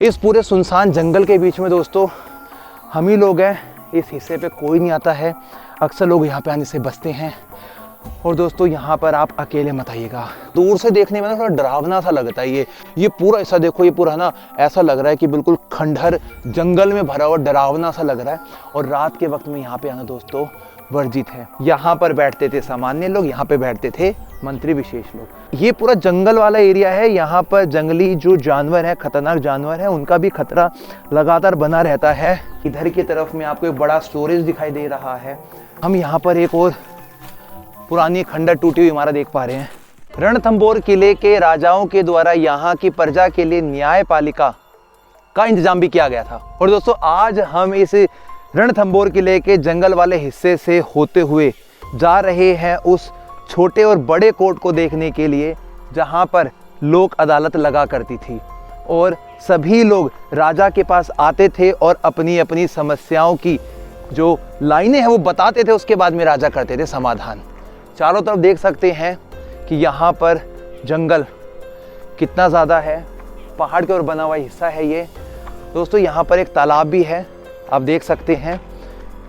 इस पूरे सुनसान जंगल के बीच में दोस्तों हम ही लोग हैं। इस हिस्से पे कोई नहीं आता है, अक्सर लोग यहाँ पे आने से बचते हैं। और दोस्तों यहाँ पर आप अकेले मत आइएगा। दूर से देखने में ना थोड़ा डरावना सा लगता है। ये पूरा ऐसा देखो, ये पूरा ना ऐसा लग रहा है कि बिल्कुल खंडहर जंगल में भरा हुआ डरावना सा लग रहा है। और रात के वक्त में यहाँ पे आना दोस्तों वर्जित है। यहाँ पर बैठते थे सामान्य लोग, यहाँ पे बैठते थे मंत्री विशेष लोग। ये पूरा जंगल वाला एरिया है। यहाँ पर जंगली जो जानवर है, खतरनाक जानवर है, उनका भी खतरा लगातार बना रहता है। इधर की तरफ में आपको एक बड़ा स्टोरेज दिखाई दे रहा है। हम यहाँ पर एक और पुरानी खंडर टूटी हुई इमारत देख पा रहे हैं। रणथंभौर किले के राजाओं के द्वारा यहाँ की प्रजा के लिए न्यायपालिका का इंतजाम भी किया गया था। और दोस्तों आज हम इस रणथंभौर किले के जंगल वाले हिस्से से होते हुए जा रहे हैं उस छोटे और बड़े कोर्ट को देखने के लिए, जहाँ पर लोक अदालत लगा करती थी और सभी लोग राजा के पास आते थे और अपनी अपनी समस्याओं की जो लाइनें हैं वो बताते थे। उसके बाद में राजा करते थे समाधान। चारों तरफ देख सकते हैं कि यहाँ पर जंगल कितना ज़्यादा है, पहाड़ के ओर बना हुआ हिस्सा है ये। दोस्तों यहाँ पर एक तालाब भी है, आप देख सकते हैं।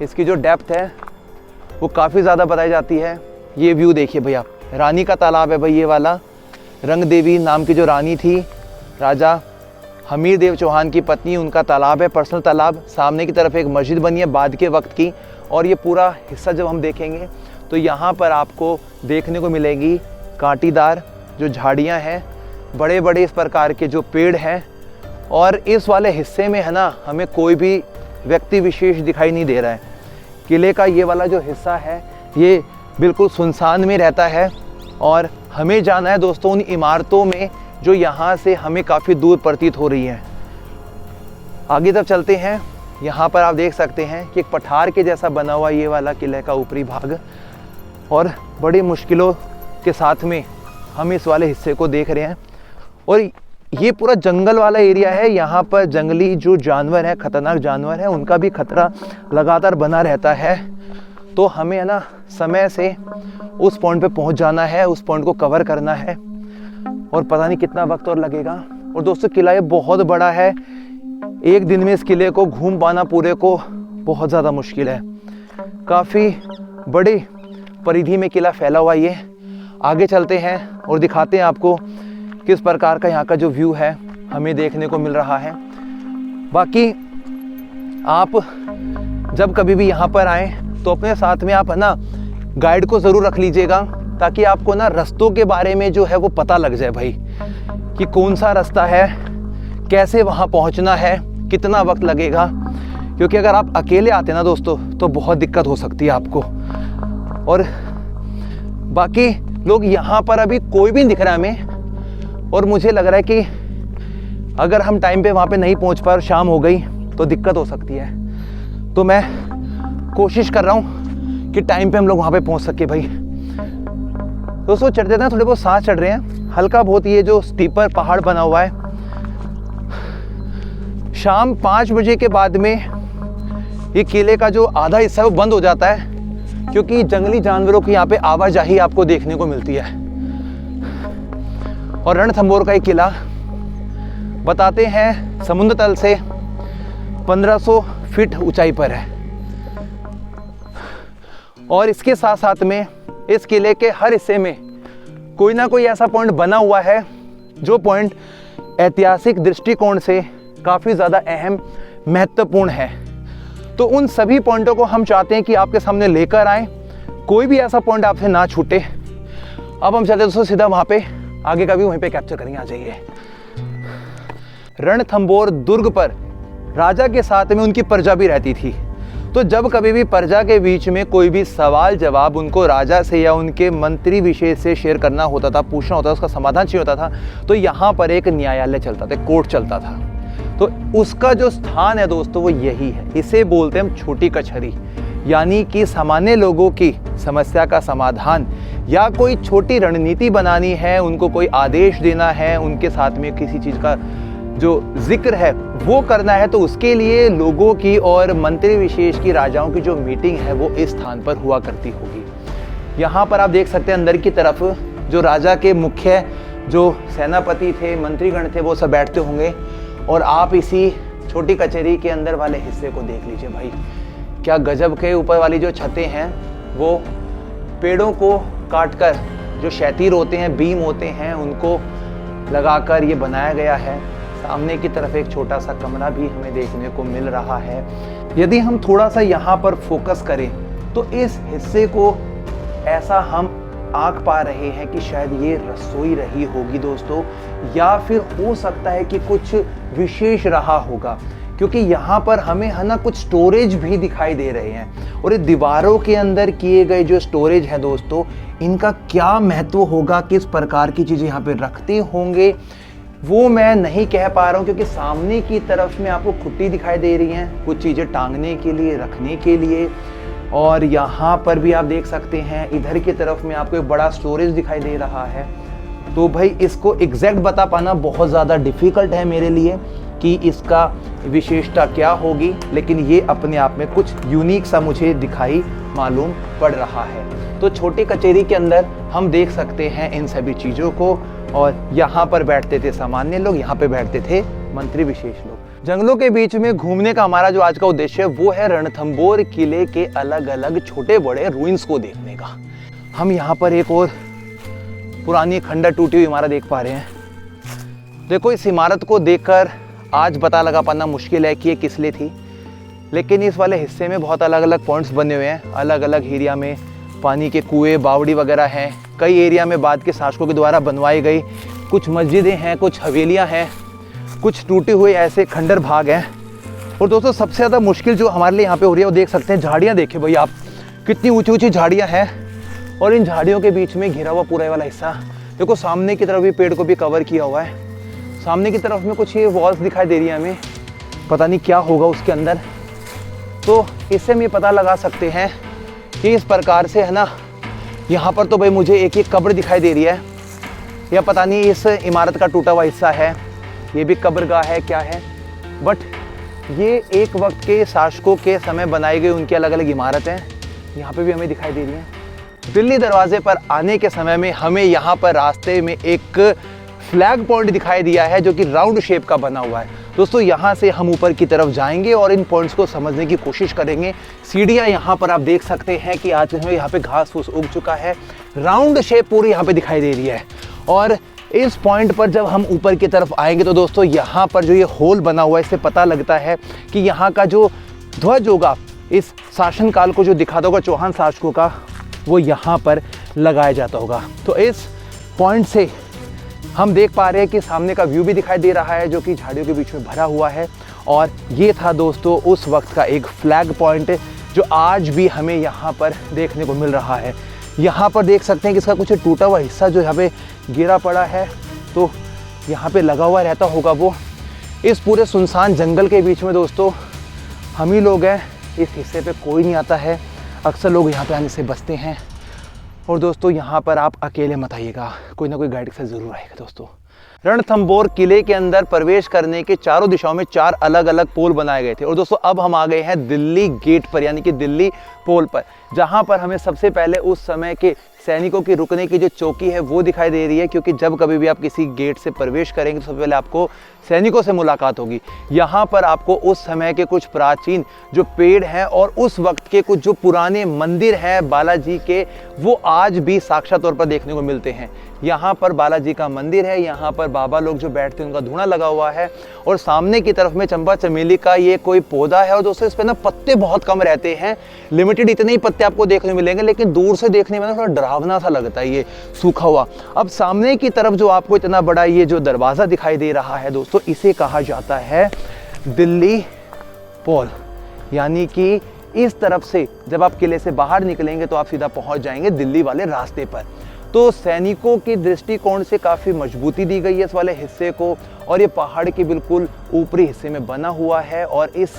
इसकी जो डेप्थ है वो काफ़ी ज़्यादा बताई जाती है। ये व्यू देखिए भैया, रानी का तालाब है भाई ये वाला। रंग देवी नाम की जो रानी थी, राजा हमीर देव चौहान की पत्नी, उनका तालाब है, पर्सनल तालाब। सामने की तरफ एक मस्जिद बनी है बाद के वक्त की। और ये पूरा हिस्सा जब हम देखेंगे तो यहाँ पर आपको देखने को मिलेगी कांटीदार जो झाड़ियाँ हैं, बड़े बड़े इस प्रकार के जो पेड़ हैं। और इस वाले हिस्से में है ना, हमें कोई भी व्यक्ति विशेष दिखाई नहीं दे रहा है। किले का ये वाला जो हिस्सा है ये बिल्कुल सुनसान में रहता है। और हमें जाना है दोस्तों उन इमारतों में जो यहाँ से हमें काफ़ी दूर प्रतीत हो रही हैं। आगे तक चलते हैं। यहाँ पर आप देख सकते हैं कि एक पठार के जैसा बना हुआ ये वाला किले का ऊपरी भाग, और बड़ी मुश्किलों के साथ में हम इस वाले हिस्से को देख रहे हैं। और ये पूरा जंगल वाला एरिया है। यहाँ पर जंगली जो जानवर है, खतरनाक जानवर है, उनका भी खतरा लगातार बना रहता है। तो हमें है ना समय से उस पॉइंट पे पहुँच जाना है, उस पॉइंट को कवर करना है। और पता नहीं कितना वक्त और लगेगा। और दोस्तों किला ये बहुत बड़ा है, एक दिन में इस किले को घूम पाना पूरे को बहुत ज़्यादा मुश्किल है। काफ़ी बड़ी परिधि में किला फैला हुआ ये। आगे चलते हैं और दिखाते हैं आपको किस प्रकार का यहाँ का जो व्यू है हमें देखने को मिल रहा है। बाकी आप जब कभी भी यहाँ पर आएँ तो अपने साथ में आप है ना गाइड को ज़रूर रख लीजिएगा, ताकि आपको ना रास्तों के बारे में जो है वो पता लग जाए भाई, कि कौन सा रास्ता है, कैसे वहाँ पहुँचना है, कितना वक्त लगेगा। क्योंकि अगर आप अकेले आते ना दोस्तों तो बहुत दिक्कत हो सकती है आपको। और बाकी लोग यहाँ पर अभी कोई भी नहीं दिख रहा है हमें। और मुझे लग रहा है कि अगर हम टाइम पे वहाँ पे नहीं पहुँच पाए और शाम हो गई तो दिक्कत हो सकती है। तो मैं कोशिश कर रहा हूँ कि टाइम पे हम लोग वहाँ पे पहुँच सके भाई। दोस्तों चढ़ते ना थोड़े बहुत सांस चढ़ रहे हैं, हल्का बहुत। ये जो स्टीपर पहाड़ बना हुआ है, शाम 5 बजे के बाद में ये किले का जो आधा हिस्सा है वो बंद हो जाता है, क्योंकि जंगली जानवरों की यहाँ पे आवाजाही आपको देखने को मिलती है। और रणथंभौर का ये किला बताते हैं समुद्र तल से 1500 फीट ऊंचाई पर है। और इसके साथ साथ में इस किले के हर हिस्से में कोई ना कोई ऐसा पॉइंट बना हुआ है जो पॉइंट ऐतिहासिक दृष्टिकोण से काफ़ी ज़्यादा अहम, महत्वपूर्ण है। तो उन सभी पॉइंटों को हम चाहते हैं कि आपके सामने लेकर आएँ, कोई भी ऐसा पॉइंट आपसे ना छूटे। अब हम चलते दोस्तों सीधा वहाँ पे, आगे का भी वहीं पे कैप्चर करेंगे। आ जाइए। रणथंभौर दुर्ग पर राजा के साथ में उनकी प्रजा भी रहती थी। तो जब कभी भी प्रजा के बीच में कोई भी सवाल जवाब उनको राजा से या उनके मंत्री विशेष से शेयर करना होता था, पूछना होता था, उसका समाधान चाहिए होता था, तो यहाँ पर एक न्यायालय चलता था, कोर्ट चलता था। तो उसका जो स्थान है दोस्तों वो यही है। इसे बोलते हैं हम छोटी कचहरी। यानी कि सामान्य लोगों की समस्या का समाधान या कोई छोटी रणनीति बनानी है, उनको कोई आदेश देना है, उनके साथ में किसी चीज़ का जो जिक्र है वो करना है, तो उसके लिए लोगों की और मंत्री विशेष की, राजाओं की जो मीटिंग है वो इस स्थान पर हुआ करती होगी। यहाँ पर आप देख सकते हैं अंदर की तरफ जो राजा के मुख्य जो सेनापति थे, मंत्रीगण थे, वो सब बैठते होंगे। और आप इसी छोटी कचहरी के अंदर वाले हिस्से को देख लीजिए भाई, क्या गजब के। ऊपर वाली जो छतें हैं वो पेड़ों को काटकर जो क्षैतिज होते हैं, बीम होते हैं, उनको लगाकर ये बनाया गया है। सामने की तरफ एक छोटा सा कमरा भी हमें देखने को मिल रहा है। यदि हम थोड़ा सा यहाँ पर फोकस करें तो इस हिस्से को ऐसा हम आंक पा रहे हैं कि शायद ये रसोई रही होगी दोस्तों, या फिर हो सकता है कि कुछ विशेष रहा होगा, क्योंकि यहाँ पर हमें है ना कुछ स्टोरेज भी दिखाई दे रहे हैं। और ये दीवारों के अंदर किए गए जो स्टोरेज है दोस्तों, इनका क्या महत्व होगा, किस प्रकार की चीज़ें यहाँ पे रखते होंगे, वो मैं नहीं कह पा रहा हूँ, क्योंकि सामने की तरफ में आपको खुट्टी दिखाई दे रही हैं, कुछ चीज़ें टांगने के लिए, रखने के लिए। और यहाँ पर भी आप देख सकते हैं इधर की तरफ में आपको एक बड़ा स्टोरेज दिखाई दे रहा है। तो भाई इसको एग्जैक्ट बता पाना बहुत ज़्यादा डिफ़िकल्ट है मेरे लिए कि इसका विशेषता क्या होगी, लेकिन ये अपने आप में कुछ यूनिक सा मुझे दिखाई मालूम पड़ रहा है। तो छोटी कचहरी के अंदर हम देख सकते हैं इन सभी चीज़ों को। और यहाँ पर बैठते थे सामान्य लोग, यहाँ पे बैठते थे मंत्री विशेष लोग। जंगलों के बीच में घूमने का हमारा जो आज का उद्देश्य है वो है रणथंभौर किले के अलग अलग छोटे बड़े रूइंस को देखने का। हम यहाँ पर एक और पुरानी खंडर टूटी हुई इमारत देख पा रहे हैं। देखो, इस इमारत को देखकर आज पता लगा पाना मुश्किल है कि ये किस लिए थी, लेकिन इस वाले हिस्से में बहुत अलग अलग पॉइंट्स बने हुए हैं। अलग अलग एरिया में पानी के कुएं, बावड़ी वगैरह हैं। कई एरिया में बाद के शासकों के द्वारा बनवाई गई कुछ मस्जिदें हैं, कुछ हवेलियां हैं, कुछ टूटे हुए ऐसे खंडर भाग हैं। और दोस्तों सबसे ज़्यादा मुश्किल जो हमारे लिए यहाँ पे हो रही है वो देख सकते हैं, झाड़ियाँ देखिए भाई आप, कितनी ऊंची ऊंची झाड़ियाँ हैं। और इन झाड़ियों के बीच में घिरा हुआ पूरा वाला हिस्सा देखो, सामने की तरफ भी पेड़ को भी कवर किया हुआ है। सामने की तरफ में कुछ ये वॉल्स दिखाई दे रही है हमें, पता नहीं क्या होगा उसके अंदर। तो इससे हम ये पता लगा सकते हैं कि इस प्रकार से है ना, यहाँ पर तो भाई मुझे एक कब्र दिखाई दे रही है, या पता नहीं इस इमारत का टूटा हुआ हिस्सा है, ये भी कब्रगाह है क्या है। बट ये एक वक्त के शासकों के समय बनाई गई उनकी अलग अलग इमारतें यहाँ पे भी हमें दिखाई दे रही हैं। दिल्ली दरवाजे पर आने के समय में हमें यहाँ पर रास्ते में एक फ्लैग पॉइंट दिखाई दिया है जो कि राउंड शेप का बना हुआ है। दोस्तों यहाँ से हम ऊपर की तरफ जाएंगे और इन पॉइंट्स को समझने की कोशिश करेंगे। सीढ़ियाँ यहाँ पर आप देख सकते हैं कि आज में यहाँ पे घास फूस उग चुका है, राउंड शेप पूरी यहाँ पे दिखाई दे रही है। और इस पॉइंट पर जब हम ऊपर की तरफ आएंगे तो दोस्तों यहाँ पर जो ये होल बना हुआ है, इससे पता लगता है कि यहाँ का जो ध्वज होगा, इस शासनकाल को जो दिखाता होगा चौहान शासकों का, वो यहाँ पर लगाया जाता होगा। तो इस पॉइंट से हम देख पा रहे हैं कि सामने का व्यू भी दिखाई दे रहा है जो कि झाड़ियों के बीच में भरा हुआ है। और ये था दोस्तों उस वक्त का एक फ्लैग पॉइंट जो आज भी हमें यहाँ पर देखने को मिल रहा है। यहाँ पर देख सकते हैं कि इसका कुछ टूटा हुआ हिस्सा जो यहाँ पे गिरा पड़ा है, तो यहाँ पे लगा हुआ रहता होगा वो। इस पूरे सुनसान जंगल के बीच में दोस्तों हम ही लोग हैं, इस हिस्से पे कोई नहीं आता है। अक्सर लोग यहाँ पे आने से बचते हैं। और दोस्तों यहाँ पर आप अकेले मत आइएगा, कोई ना कोई गाइड के साथ ज़रूर आएगा। दोस्तों रणथंभौर किले के अंदर प्रवेश करने के चारों दिशाओं में 4 अलग अलग पोल बनाए गए थे। और दोस्तों अब हम आ गए हैं दिल्ली गेट पर, यानी कि दिल्ली पोल पर, जहाँ पर हमें सबसे पहले उस समय के सैनिकों की रुकने की जो चौकी है वो दिखाई दे रही है। क्योंकि जब कभी भी आप किसी गेट से प्रवेश करेंगे तो सबसे पहले आपको सैनिकों से मुलाकात होगी। यहाँ पर आपको उस समय के कुछ प्राचीन जो पेड़ हैं और उस वक्त के कुछ जो पुराने मंदिर हैं बालाजी के, वो आज भी साक्षात तौर पर देखने को मिलते हैं। यहाँ पर बालाजी का मंदिर है, यहाँ पर बाबा लोग जो बैठते हैं उनका धूना लगा हुआ है। और सामने की तरफ में चंपा चमेली का ये कोई पौधा है। और दोस्तों इस पर ना पत्ते बहुत कम रहते हैं, लिमिटेड इतने ही पत्ते आपको देखने मिलेंगे, लेकिन दूर से देखने में ना थोड़ा डरावना सा लगता है ये सूखा हुआ। अब सामने की तरफ जो आपको इतना बड़ा ये जो दरवाज़ा दिखाई दे रहा है दोस्तों, इसे कहा जाता है दिल्ली पोल। यानी कि इस तरफ से जब आप किले से बाहर निकलेंगे तो आप सीधा पहुंच जाएंगे दिल्ली वाले रास्ते पर। तो सैनिकों के दृष्टिकोण से काफ़ी मजबूती दी गई है इस वाले हिस्से को। और ये पहाड़ के बिल्कुल ऊपरी हिस्से में बना हुआ है। और इस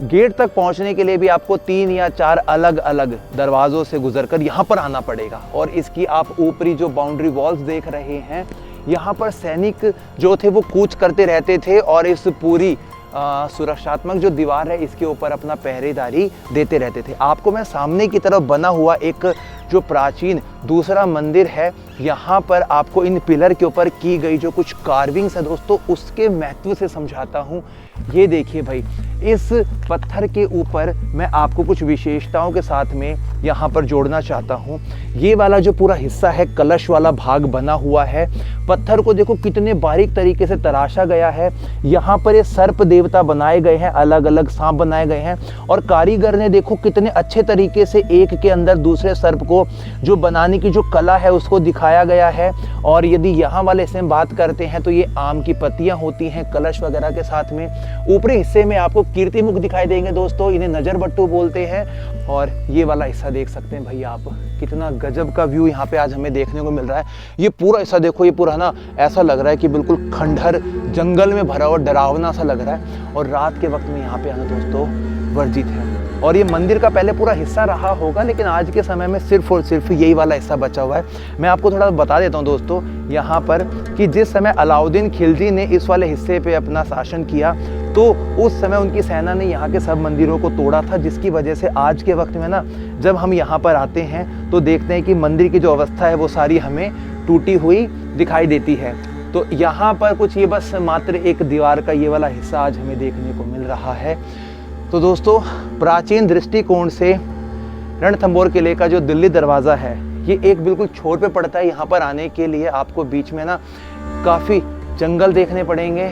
गेट तक पहुंचने के लिए भी आपको 3 या 4 अलग अलग दरवाज़ों से गुजरकर यहाँ पर आना पड़ेगा। और इसकी आप ऊपरी जो बाउंड्री वॉल्स देख रहे हैं, यहाँ पर सैनिक जो थे वो कूच करते रहते थे और इस पूरी सुरक्षात्मक जो दीवार है इसके ऊपर अपना पहरेदारी देते रहते थे। आपको मैं सामने की तरफ बना हुआ एक जो प्राचीन दूसरा मंदिर है, यहाँ पर आपको इन पिलर के ऊपर की गई जो कुछ कार्विंग्स है दोस्तों, उसके महत्व से समझाता हूँ। ये देखिए भाई, इस पत्थर के ऊपर मैं आपको कुछ विशेषताओं के साथ में यहाँ पर जोड़ना चाहता हूँ। ये वाला जो पूरा हिस्सा है, कलश वाला भाग बना हुआ है, पत्थर को देखो कितने बारीक तरीके से तराशा गया है। यहाँ पर ये सर्प देवता बनाए गए हैं, अलग अलग सांप बनाए गए हैं, और कारीगर ने देखो कितने अच्छे तरीके से एक के अंदर दूसरे सर्प को जो बनाने की जो कला है उसको दिखाया गया है। और यदि यहाँ वाले से हम बात करते हैं तो ये आम की पत्तियां होती हैं कलश वगैरह के साथ में। ऊपरी हिस्से में आपको कीर्ति मुख दिखाई देंगे दोस्तों, इन्हें नजर बट्टू बोलते हैं। और ये वाला हिस्सा देख सकते हैं भाई आप, कितना गजब का व्यू यहाँ पे आज हमें देखने को मिल रहा है। ये पूरा हिस्सा देखो, ये पूरा ना ऐसा लग रहा है कि बिल्कुल खंडहर जंगल में भरा हुआ डरावना सा लग रहा है। और रात के वक्त में यहाँ पे आना दोस्तों वर्जित है। और ये मंदिर का पहले पूरा हिस्सा रहा होगा, लेकिन आज के समय में सिर्फ और सिर्फ यही वाला हिस्सा बचा हुआ है। मैं आपको थोड़ा बता देता हूँ दोस्तों यहाँ पर कि जिस समय अलाउद्दीन खिलजी ने इस वाले हिस्से पे अपना शासन किया, तो उस समय उनकी सेना ने यहाँ के सब मंदिरों को तोड़ा था, जिसकी वजह से आज के वक्त में ना जब हम यहाँ पर आते हैं तो देखते हैं कि मंदिर की जो अवस्था है वो सारी हमें टूटी हुई दिखाई देती है। तो यहाँ पर कुछ ये बस मात्र एक दीवार का ये वाला हिस्सा आज हमें देखने को मिल रहा है। तो दोस्तों, प्राचीन दृष्टिकोण से रणथंभौर किले का जो दिल्ली दरवाज़ा है, ये एक बिल्कुल छोर पे पड़ता है। यहाँ पर आने के लिए आपको बीच में ना काफ़ी जंगल देखने पड़ेंगे,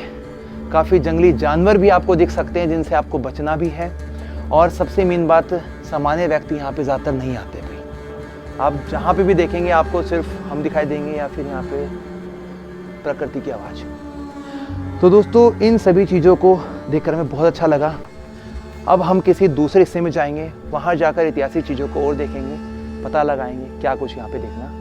काफ़ी जंगली जानवर भी आपको दिख सकते हैं जिनसे आपको बचना भी है। और सबसे मेन बात, सामान्य व्यक्ति यहाँ पे ज़्यादातर नहीं आते भाई। आप जहाँ पे भी देखेंगे आपको सिर्फ हम दिखाई देंगे या फिर यहाँ पे प्रकृति की आवाज़। तो दोस्तों, इन सभी चीज़ों को देखकर हमें बहुत अच्छा लगा। अब हम किसी दूसरे हिस्से में जाएंगे, वहाँ जाकर ऐतिहासिक चीज़ों को और देखेंगे, पता लगाएंगे क्या कुछ यहाँ पे देखना